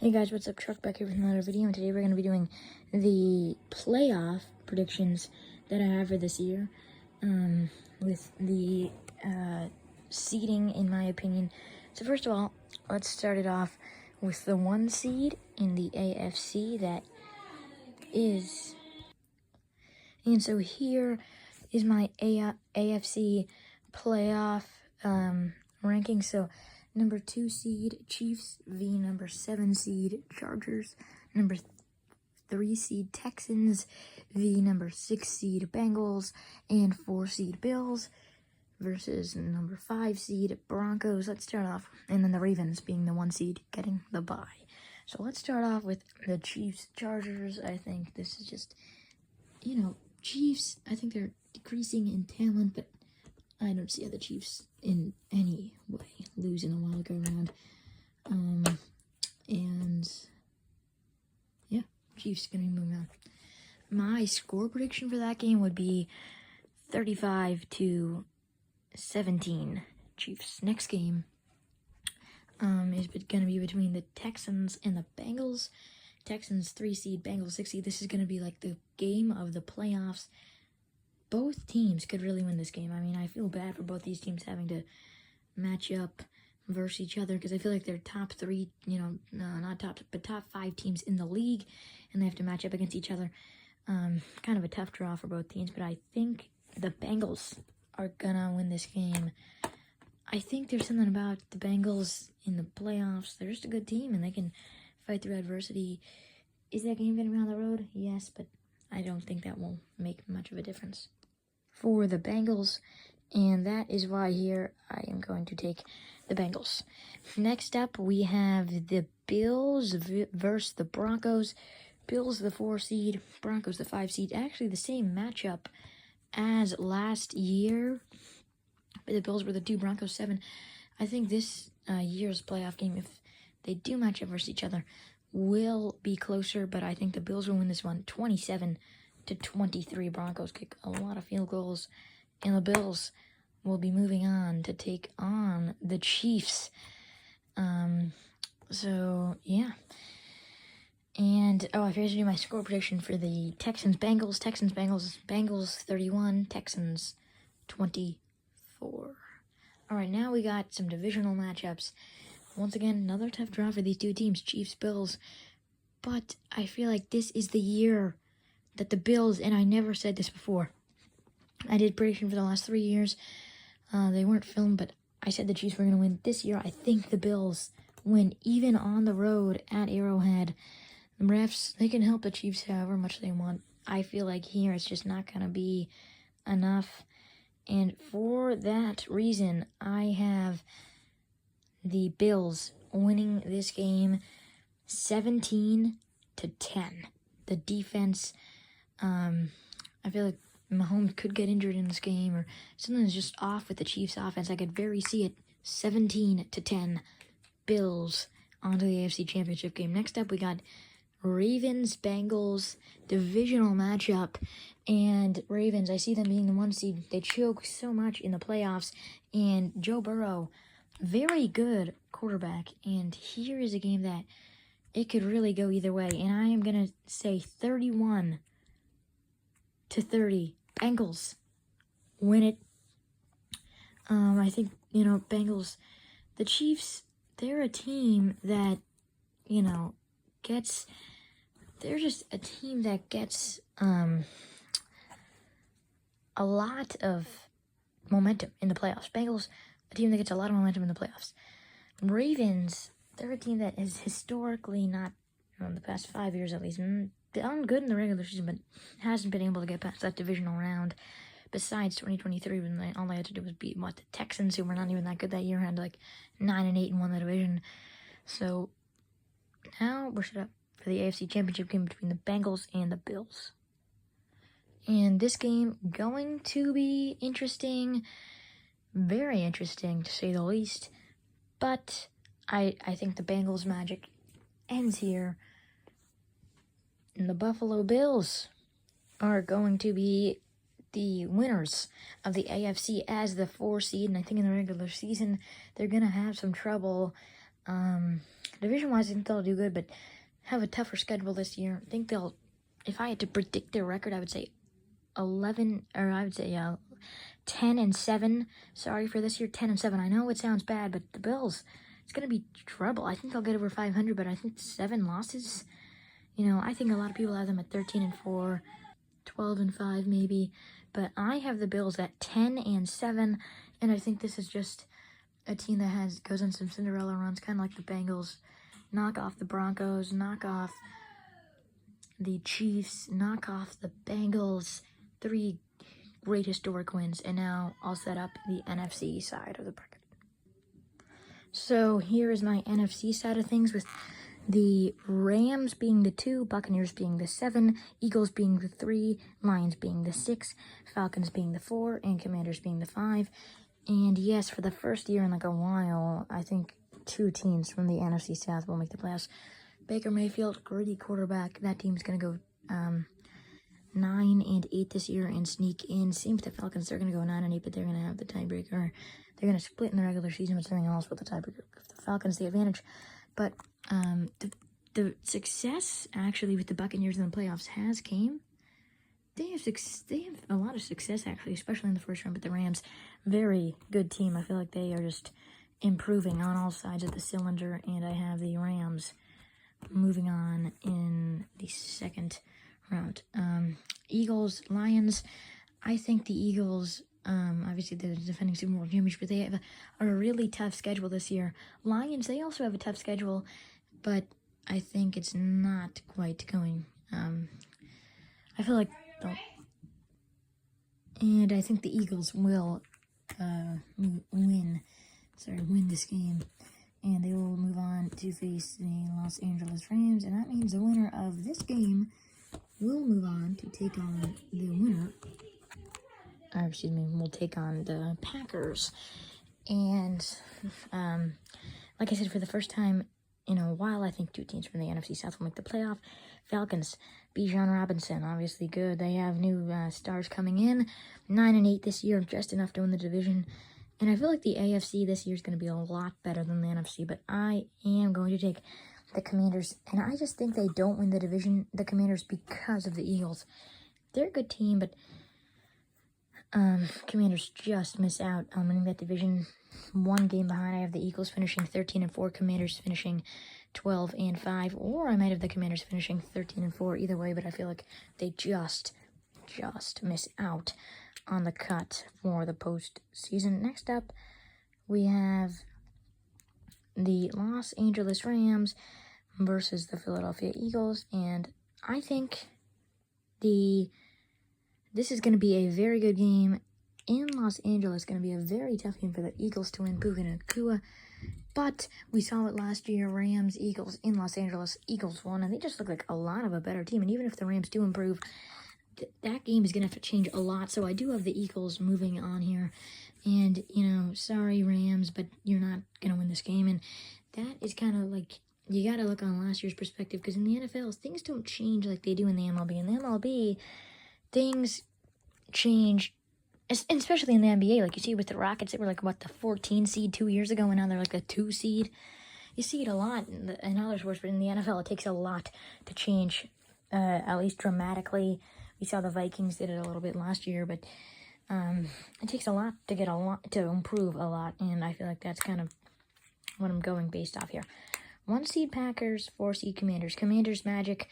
Hey guys, what's up? Truck back here with another video, and today we're going to be doing the playoff predictions that I have for this year, with the seeding, in my opinion. So first of all, let's start it off with the 1 seed in the AFC, that is, and so here is my AFC playoff ranking. So number 2 seed Chiefs v number 7 seed Chargers, number 3 seed Texans v number 6 seed Bengals, and 4 seed Bills versus number 5 seed Broncos. Let's start off, and then the Ravens being the 1 seed getting the bye. So let's start off with the Chiefs Chargers. I think this is just, Chiefs, I think they're decreasing in talent, but I don't see the Chiefs in any way losing a while ago round. And yeah, Chiefs gonna be moving on. My score prediction for that game would be 35-17 Chiefs. Next game is gonna be between the Texans and the Bengals. Texans 3 seed, Bengals 6 seed. This is gonna be like the game of the playoffs. Both teams could really win this game. I mean, I feel bad for both these teams having to match up versus each other, because I feel like they're top 3, not top, but top 5 teams in the league, and they have to match up against each other. Kind of a tough draw for both teams, but I think the Bengals are gonna win this game. I think there's something about the Bengals in the playoffs. They're just a good team, and they can fight through adversity. Is that game gonna be on the road? Yes, but I don't think that will make much of a difference for the Bengals, and that is why here I am going to take the Bengals. Next up, we have the Bills versus the Broncos. Bills the 4 seed, Broncos the 5 seed. Actually, the same matchup as last year, but the Bills were the 2, Broncos 7. I think this year's playoff game, if they do match up versus each other, will be closer, but I think the Bills will win this one 27-23. Broncos kick a lot of field goals, and the Bills will be moving on to take on the Chiefs. So yeah. And I forgot to do my score prediction for the Texans-Bengals. Bengals 31, Texans 24. All right, now we got some divisional matchups. Once again, another tough draw for these two teams, Chiefs-Bills. But I feel like this is the year that the Bills, and I never said this before, I did prediction for the last 3 years. They weren't filmed, but I said the Chiefs were going to win. This year, I think the Bills win, even on the road at Arrowhead. The refs, they can help the Chiefs however much they want. I feel like here it's just not going to be enough. And for that reason, I have the Bills winning this game 17-10. The defense, I feel like Mahomes could get injured in this game, or something's just off with the Chiefs' offense. I could very see it 17-10. Bills onto the AFC Championship game. Next up, we got Ravens-Bengals divisional matchup, and Ravens, I see them being the 1 seed. They choke so much in the playoffs, and Joe Burrow, very good quarterback, and here is a game that it could really go either way, and I am going to say 31-30. Bengals win it. I think, Bengals, the Chiefs, they're a team that, they're just a team that gets a lot of momentum in the playoffs. Bengals, a team that gets a lot of momentum in the playoffs. Ravens, they're a team that is historically not, the past 5 years at least, done good in the regular season, but hasn't been able to get past that divisional round. Besides 2023, when all they had to do was beat, the Texans, who were not even that good that year, had like 9-8 and won the division. So now we're set up for the AFC Championship game between the Bengals and the Bills. And this game going to be interesting, very interesting to say the least. But I think the Bengals' magic ends here. And the Buffalo Bills are going to be the winners of the AFC as the 4 seed. And I think in the regular season, they're going to have some trouble Division-wise, I think they'll do good, but have a tougher schedule this year. I think they'll, if I had to predict their record, I would say 10-7. Sorry for this year, 10-7. I know it sounds bad, but the Bills, it's going to be trouble. I think they'll get over 500, but I think 7 losses. You know, I think a lot of people have them at 13-4, 12-5 maybe, but I have the Bills at 10-7, and I think this is just a team that goes on some Cinderella runs, kind of like the Bengals. Knock off the Broncos, knock off the Chiefs, knock off the Bengals. 3 great historic wins, and now I'll set up the NFC side of the bracket. So here is my NFC side of things, with the Rams being the 2, Buccaneers being the 7, Eagles being the 3, Lions being the 6, Falcons being the 4, and Commanders being the 5. And yes, for the first year in like a while, I think 2 teams from the NFC South will make the playoffs. Baker Mayfield, gritty quarterback. That team's going to go 9-8 this year and sneak in. Same with the Falcons. They're going to go 9-8, but they're going to have the tiebreaker. They're going to split in the regular season with something else with the tiebreaker. The Falcons the advantage. But the success, actually, with the Buccaneers in the playoffs has came. They have a lot of success, actually, especially in the first round. But the Rams, very good team. I feel like they are just improving on all sides of the cylinder. And I have the Rams moving on in the second round. Eagles, Lions. I think the Eagles, obviously they're defending Super Bowl champions, but they have a really tough schedule this year. Lions, they also have a tough schedule, but I think it's not quite going. I feel like and I think the Eagles will win this game, and they will move on to face the Los Angeles Rams, and that means the winner of this game will move on to take on the winner. We'll take on the Packers. And like I said, for the first time in a while, I think 2 teams from the NFC South will make the playoff. Falcons, Bijan Robinson, obviously good. They have new stars coming in. 9-8 this year, just enough to win the division. And I feel like the AFC this year is going to be a lot better than the NFC, but I am going to take the Commanders, and I just think they don't win the division, the Commanders, because of the Eagles. They're a good team, but Commanders just miss out on winning that division. 1 game behind. I have the Eagles finishing 13-4, Commanders finishing 12-5, or I might have the Commanders finishing 13-4. Either way, but I feel like they just miss out on the cut for the postseason. Next up, we have the Los Angeles Rams versus the Philadelphia Eagles, and I think this is going to be a very good game in Los Angeles. It's going to be a very tough game for the Eagles to win. Puka Nacua, but we saw it last year. Rams, Eagles in Los Angeles. Eagles won, and they just look like a lot of a better team. And even if the Rams do improve, that game is going to have to change a lot. So I do have the Eagles moving on here. And, sorry, Rams, but you're not going to win this game. And that is kind of like, you got to look on last year's perspective, because in the NFL, things don't change like they do in the MLB. In the MLB, things change, especially in the NBA. Like you see with the Rockets, they were like, the 14 seed 2 years ago, and now they're like a 2 seed. You see it a lot in other sports, but in the NFL, it takes a lot to change, at least dramatically. We saw the Vikings did it a little bit last year, but it takes a lot to improve a lot, and I feel like that's kind of what I'm going based off here. 1 seed Packers, 4 seed Commanders. Commanders Magic.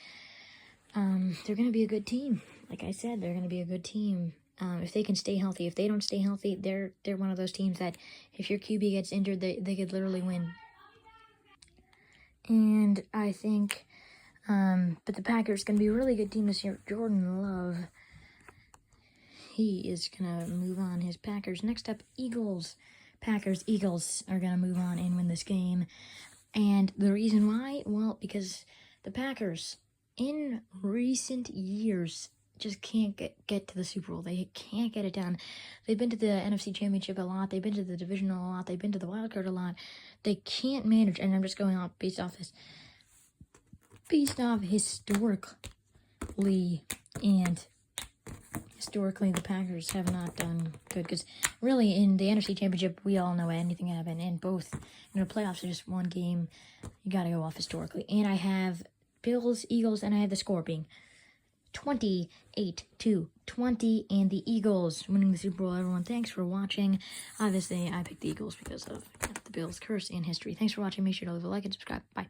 They're going to be a good team. Like I said, they're going to be a good team. If they can stay healthy. If they don't stay healthy, they're one of those teams that if your QB gets injured, they could literally win. And I think, but the Packers going to be a really good team this year. Jordan Love, he is going to move on his Packers. Next up, Eagles. Packers, Eagles are going to move on and win this game. And the reason why? Well, because the Packers, in recent years, just can't get to the Super Bowl. They can't get it done. They've been to the NFC Championship a lot. They've been to the Divisional a lot. They've been to the Wild Card a lot. They can't manage, and I'm just going off based off historically and historically the Packers have not done good because really in the NFC Championship we all know anything can happen, and both playoffs are just one game. You got to go off historically, and I have Bills, Eagles, and I have the score being 28-20, and the Eagles winning the Super Bowl. Everyone, thanks for watching. Obviously, I picked the Eagles because of the Bills curse in history. Thanks for watching. Make sure to leave a like and subscribe. Bye.